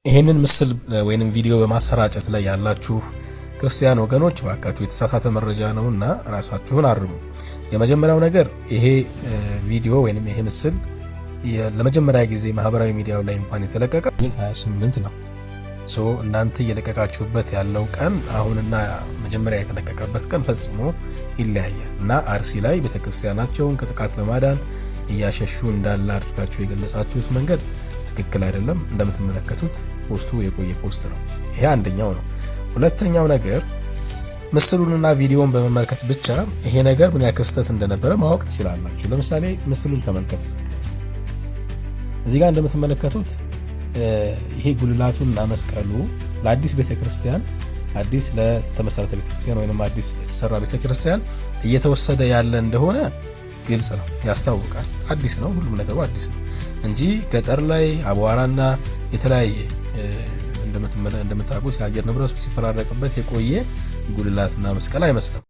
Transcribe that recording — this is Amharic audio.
ይሄንን ምስል ወይንም ቪዲዮ በማሰራጨት ላይ ያላችሁ ክርስቲያን ወገኖች ባካችሁ የተሳሳተ መረጃ ነውና ራሳችሁን አርሙ። የመጀመሪያው ነገር ይሄ ቪዲዮ ወይንም ይሄ ምስል ለመጀመሪያ ጊዜ ማህበራዊ ሚዲያው ላይ እንኳን የተለቀቀ 28 ነው። እናንተ እየለቀቃችሁበት ያለው ቀን አሁንና መጀመሪያ የተለቀቀበት ቀን ፈጽሞ ይለያያል እና አርሲ ላይ ቤተክርስቲያናቸውን ከጥቃት ለማዳን እያሸሹ እንዳለ አድርጋችሁ የገለጻችሁት መንገድ ትክክል አይደለም። እንደምትመለከቱት ፖስቱ የቆየ ፖስት ነው። ይሄ አንደኛው ነው። ሁለተኛው ነገር ምስሉንና ቪዲዮውን በመመልከት ብቻ ይሄ ነገር ምን ያክል ስህተት እንደነበረ ማወቅ ትችላላችሁ። ለምሳሌ ምስሉን ተመልከቱ። እዚህ ጋር እንደምትመለከቱት ይሄ ጉልላቱና መስቀሉ ለአዲስ ቤተክርስቲያን አዲስ ለተመሰረተ ቤተክርስቲያን ወይንም አዲስ ለተሰራ ቤተክርስቲያን እየተወሰደ ያለ እንደሆነ ግልጽ ነው፣ ያስታውቃል። አዲስ ነው፣ ሁሉም ነገሩ አዲስ ነው እንጂ ገጠር ላይ አቧራና የተለያየ እንደምታውቁት የአየር ንብረቱ ሲፈራረቅበት የቆየ ጉልላትና መስቀል አይመስልም።